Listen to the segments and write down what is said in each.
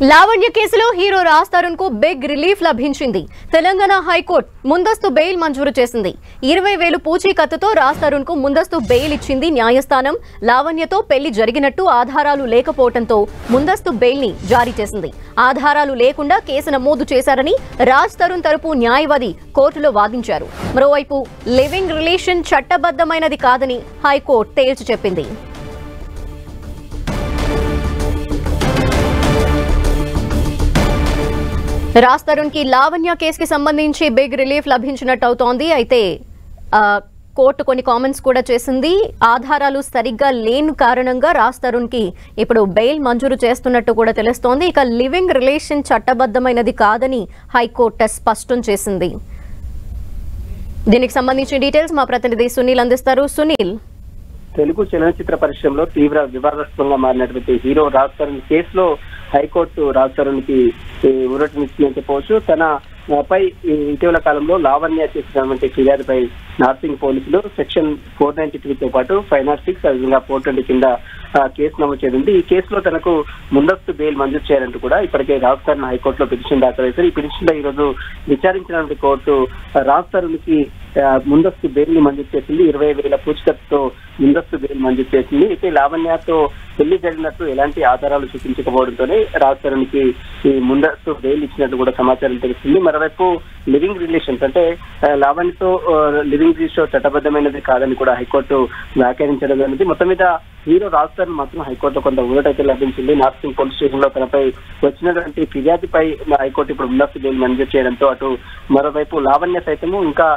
లావణ్య కేసులో హీరో రాజ్ తరుణ్ కు big relief లభించింది. తెలంగాణ హైకోర్టు ముందస్తు బెయిల్ మంజూరు చేసింది. 20,000 పూచీకత్తుతో రాజ్ తరుణ్ కు ముందస్తు బెయిల్ ఇచ్చింది న్యాయస్థానం. లావణ్యతో పెళ్లి జరిగినట్టు ఆధారాలు లేకపోవడంతో ముందస్తు బెయిల్ ని జారీ చేసింది. ఆధారాలు లేకుండా కేసు నమోదు చేశారని రాజ్ తరుణ్ తరపు న్యాయవాది కోర్టులో వాదించారు. మరోవైపు లివింగ్ రిలేషన్ చట్టబద్ధమైనది కాదని హైకోర్టు తేల్చి చెప్పింది. రాజ్ తరుణ్ కి లావణ్య కేసుకి సంబంధించి బిగ్ రిలీఫ్ లభించినట్టు అవుతోంది. అయితే కోర్టు కొన్ని కామెంట్స్ కూడా చేసింది. ఆధారాలు సరిగ్గా లేని కారణంగా రాజ్ తరుణ్ కి ఇప్పుడు బెయిల్ మంజూరు చేస్తున్నట్టు కూడా తెలుస్తోంది. ఇక లివింగ్ రిలేషన్ చట్టబద్ధమైనది కాదని హైకోర్టు స్పష్టం చేసింది. దీనికి సంబంధించిన డీటెయిల్స్ మా ప్రతినిధి సునీల్ అందిస్తారు. సునీల్, తెలుగు చలనచిత్ర పరిశ్రమలో తీవ్ర వివాదాస్పదంగా మారినటువంటి హీరో రాజ్ తరుణ్ కేసులో హైకోర్టు రాజ్ తరుణ్ కి ఊరటనిచ్చిందని చెప్పవచ్చు. తన పై ఇటీవల కాలంలో లావణ్య చేసినటువంటి ఫిర్యాదుపై నార్సింగ్ పోలీసులు సెక్షన్ 493తో పాటు 506 అదేవిధంగా 420 కింద కేసు నమోదు చేసింది. ఈ కేసులో తనకు ముందస్తు బెయిల్ మంజూరు చేయాలంటూ కూడా ఇప్పటికే రాజ్ తరుణ్ హైకోర్టులో పిటిషన్ దాఖలు చేశారు. ఈ పిటిషన్ లో ఈ రోజు విచారించినటువంటి కోర్టు రాజ్ తరుణ్ కి ముందస్తు బెయిల్ ని మంజూరు చేసింది. 20,000 పూచీకత్తుతో ముందస్తు బెయిల్ మంజూరు చేసింది. అయితే లావణ్యతో పెళ్లి జరిగినట్టు ఎలాంటి ఆధారాలు చూపించకపోవడంతోనే రాజ్ తరుణ్ కి ఈ ముందస్తు బెయిల్ ఇచ్చినట్టు కూడా సమాచారం తెలుస్తుంది. మరోవైపు లివింగ్ రిలేషన్స్ అంటే లావణ్యతో లివింగ్ రిలేషన్ చట్టబద్ధమైనది కాదని కూడా హైకోర్టు వ్యాఖ్యానించడం జరిగింది. మొత్తం మీద హీరో రాజ్ తరుణ్ మాత్రం హైకోర్టులో కొంత ఊరటైతే లభించింది. నార్సింగ్ పోలీస్ స్టేషన్ లో తనపై వచ్చినటువంటి ఫిర్యాదుపై హైకోర్టు ఇప్పుడు ముందస్తు బెయిల్ మంజూరు చేయడంతో అటు మరోవైపు లావణ్య సైతము ఇంకా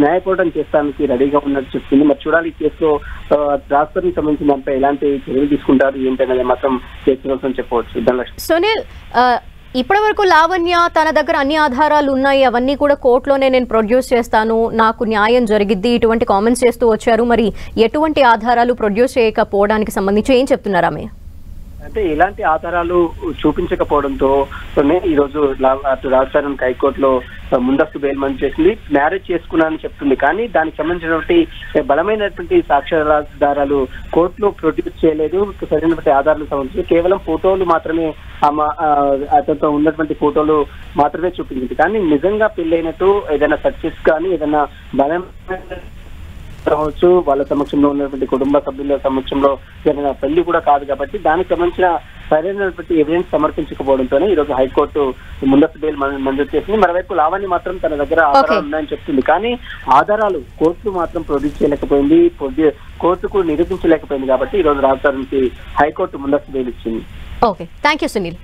న్యాయపోరాటం చేస్తానికి రెడీగా ఉన్నట్టు చెప్తుంది. మరి చూడాలి ఈ కేసులో రాజ్ తరుణ్ సంబంధించిన దానిపై ఎలాంటి చర్యలు తీసుకుంటారు ఏంటనేది మాత్రం చేస్తున్నట్టు చెప్పవచ్చు. సునీల్, ఇప్పటి వరకు లావణ్య తన దగ్గర అన్ని ఆధారాలు ఉన్నాయి, అవన్నీ కూడా కోర్టులోనే నేను ప్రొడ్యూస్ చేస్తాను, నాకు న్యాయం జరిగిద్ది, ఇటువంటి కామెంట్స్ చేస్తూ వచ్చారు. మరి ఎటువంటి ఆధారాలు ప్రొడ్యూస్ చేయకపోవడానికి సంబంధించి ఏం చెప్తున్నారు ఆమె? అంటే ఎలాంటి ఆధారాలు చూపించకపోవడంతో ఈ రోజు రాజ్ తరుణ్ హైకోర్టులో ముందస్తు బెయిల్ మంజూరు చేసింది. మ్యారేజ్ చేసుకున్నానని చెప్తుంది, కానీ దానికి సంబంధించినటువంటి బలమైనటువంటి సాక్ష్యాధారాలు కోర్టులో ప్రొడ్యూస్ చేయలేదు. సరైనటువంటి ఆధారాలకు సంబంధించి కేవలం ఫోటోలు మాత్రమే అతనితో ఉన్నటువంటి ఫోటోలు మాత్రమే చూపించింది. కానీ నిజంగా పెళ్ళైనట్టు ఏదైనా సక్సెస్ కానీ ఏదైనా బలమైన కావచ్చు వాళ్ళ సమక్షంలో ఉన్నటువంటి కుటుంబ సభ్యుల సమక్షంలో జరిగిన పెళ్లి కూడా కాదు కాబట్టి దానికి సంబంధించిన సరైనటువంటి ఎవిడెన్స్ సమర్పించకపోవడంతోనే ఈ రోజు హైకోర్టు ముందస్తు బెయిల్ మంజూరు చేసింది. మరోవైపు లావణ్య మాత్రం తన దగ్గర ఆధారాలు ఉన్నాయని చెప్తుంది, కానీ ఆధారాలు కోర్టు మాత్రం ప్రొడ్యూస్ చేయలేకపోయింది, కోర్టుకు నిరూపించలేకపోయింది. కాబట్టి ఈ రోజు రాజ్ తరుణ్ కి హైకోర్టు ముందస్తు బెయిల్ ఇచ్చింది. Okay, thank you Sunil.